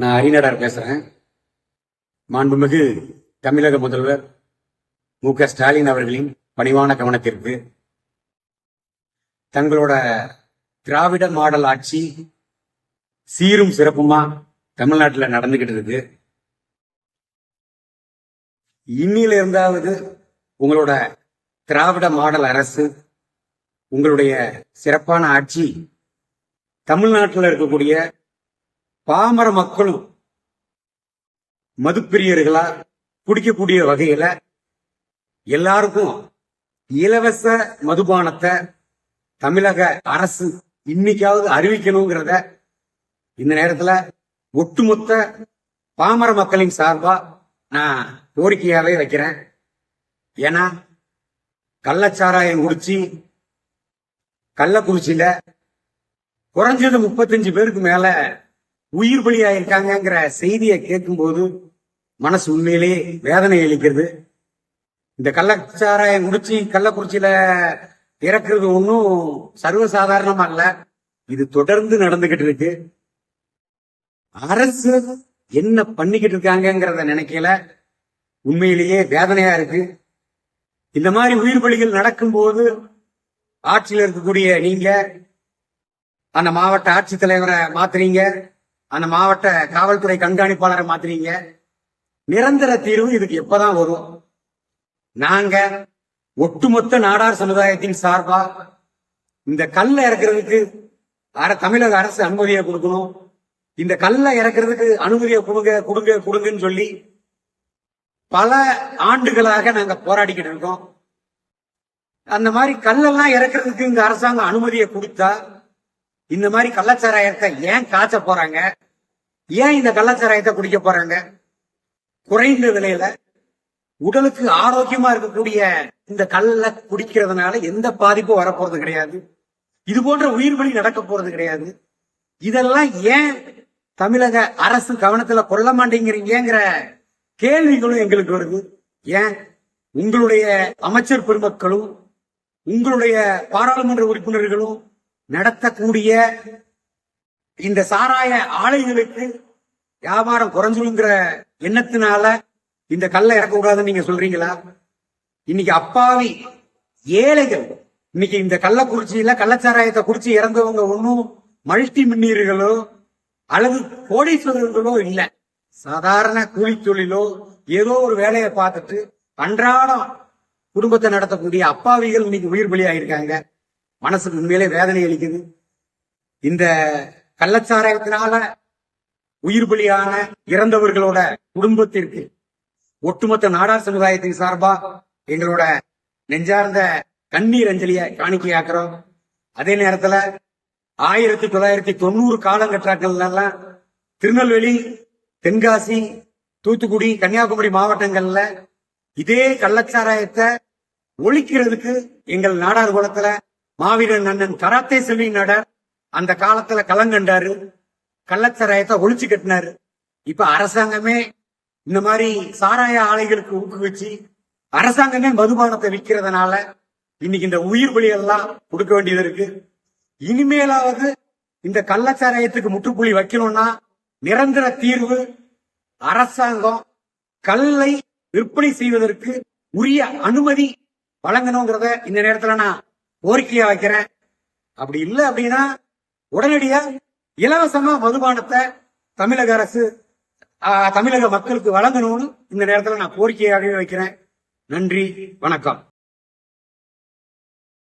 நான் அறிஞர் பேசுறேன். மாண்புமிகு தமிழக முதல்வர் மு.க. ஸ்டாலின் அவர்களின் பணிவான கவனத்திற்கு தங்களோட திராவிட மாடல் ஆட்சி சீரும் சிறப்புமா தமிழ்நாட்டில் நடந்துகிட்டு இருக்கு. இன்னில இருந்தாவது உங்களோட திராவிட மாடல் அரசு, உங்களுடைய சிறப்பான ஆட்சி தமிழ்நாட்டில் இருக்கக்கூடிய பாமர மக்களும் மதுப்பிரியர்களா குடிக்கக்கூடிய வகையில எல்லாருக்கும் இலவச மதுபானத்தை தமிழக அரசு இன்னைக்காவது அறிவிக்கணுங்கிறத இந்த நேரத்துல ஒட்டுமொத்த பாமர மக்களின் சார்பா நான் கோரிக்கையாவே வைக்கிறேன். ஏன்னா கள்ளச்சாராயம் குடிச்சு கள்ளக்குறிச்சியில குறைஞ்சது 35 பேருக்கு மேல உயிர் பலியாயிருக்காங்கிற செய்தியை கேட்கும்போது மனசு உண்மையிலேயே வேதனை அளிக்கிறது. இந்த கள்ளச்சாராயம் குடிச்சு கள்ளக்குறிச்சியில இறக்குறது ஒன்றும் சர்வசாதாரணமா இல்ல, இது தொடர்ந்து நடந்துகிட்டு இருக்கு. அரசு என்ன பண்ணிக்கிட்டு இருக்காங்கிறத நினைக்கல, உண்மையிலேயே வேதனையா இருக்கு. இந்த மாதிரி உயிர் பலிகள் நடக்கும்போது ஆட்சியில் இருக்கக்கூடிய நீங்க அந்த மாவட்ட ஆட்சித்தலைவரை மாத்துறீங்க, அந்த மாவட்ட காவல்துறை கண்காணிப்பாளரை மாத்துறீங்க. நிரந்தர தீர்வு இதுக்கு எப்பதான் வரும்? நாங்க ஒட்டுமொத்த நாடார் சமுதாயத்தின் சார்பா இந்த கல்லை இறக்குறதுக்கு தமிழக அரசு அனுமதியை கொடுக்கணும். இந்த கல்லை இறக்குறதுக்கு அனுமதியை கொடுங்கன்னு சொல்லி பல ஆண்டுகளாக நாங்க போராடிக்கிட்டு இருக்கோம். அந்த மாதிரி கல்லெல்லாம் இறக்குறதுக்கு இந்த அரசாங்கம் அனுமதியை கொடுத்தா இந்த மாதிரி கள்ளச்சாராயத்தை ஏன் காய்ச்ச போறாங்க? ஏன் இந்த கள்ளச்சாராயத்தை குடிக்க போறாங்க? குறைந்த விலையில உடலுக்கு ஆரோக்கியமா இருக்கக்கூடிய இந்த கல்ல குடிக்கிறதுனால எந்த பாதிப்பும் வரப்போறது கிடையாது. இது போன்ற உயிர் பலி நடக்க போறது கிடையாது. இதெல்லாம் ஏன் தமிழக அரசு கவனத்துல கொள்ள மாட்டேங்கிறீங்கிற கேள்விகளும் எங்களுக்கு வருது. ஏன் உங்களுடைய அமைச்சர் பெருமக்களும் உங்களுடைய பாராளுமன்ற உறுப்பினர்களும் நடத்தக்கூடிய இந்த சாராய ஆலைகளுக்கு வியாபாரம் குறைஞ்சுங்கிற எண்ணத்தினால இந்த கல்லை இறக்கக்கூடாதுன்னு நீங்க சொல்றீங்களா? இன்னைக்கு அப்பாவி ஏழைகள் இன்னைக்கு இந்த கள்ளக்குறிச்சியில கள்ளச்சாராயத்தை குடிச்சு இறந்தவங்க ஒன்னும் மல்டி மில்லியர்களோ அல்லது கோடீஸ்வரர்களோ இல்ல, சாதாரண கூலி தொழிலோ ஏதோ ஒரு வேலையை பார்த்துட்டு அன்றாடம் குடும்பத்தை நடத்தக்கூடிய அப்பாவிகள் இன்னைக்கு உயிர் பலியாயிருக்காங்க. மனசுக்கு உண்மையிலே வேதனை அளிக்குது. இந்த கள்ளச்சாராயத்தினால உயிர் பலியான இறந்தவர்களோட குடும்பத்திற்கு ஒட்டுமொத்த நாடார் சமுதாயத்தின் சார்பா எங்களோட நெஞ்சார்ந்த கண்ணீர் அஞ்சலியை காணிக்கையாக்குறோம். அதே நேரத்துல 1990 காலகட்டங்கள்ல திருநெல்வேலி, தென்காசி, தூத்துக்குடி, கன்னியாகுமரி மாவட்டங்கள்ல இதே கள்ளச்சாராயத்தை ஒழிக்கிறதுக்கு எங்கள் நாடார் குலத்துல மாவீரன் அண்ணன் கராத்தே செல்வி நாடார் அந்த காலத்துல களங்கண்டாரு, கள்ளச்சாராயத்தை ஒழிச்சு கட்டினாரு. இப்ப அரசாங்கமே இந்த மாதிரி சாராய ஆலைகளுக்கு ஊக்குவிச்சு அரசாங்கமே மதுபானத்தை விற்கிறதுனால இன்னைக்கு இந்த உயிர் பலி எல்லாம் கொடுக்க வேண்டியது இருக்கு. இனிமேலாவது இந்த கள்ளச்சாராயத்துக்கு முற்றுப்புள்ளி வைக்கணும்னா நிரந்தர தீர்வு அரசாங்கம் கல்லை விற்பனை செய்வதற்கு உரிய அனுமதி வழங்கணுங்கிறத இந்த நேரத்துல நான் கோரிக்கையா வைக்கிறேன். அப்படி இல்லை அப்படின்னா உடனடியா இலவசமா மதுபானத்தை தமிழக அரசு தமிழக மக்களுக்கு வழங்கணும்னு இந்த நேரத்துல நான் கோரிக்கையாகவே வைக்கிறேன். நன்றி, வணக்கம்.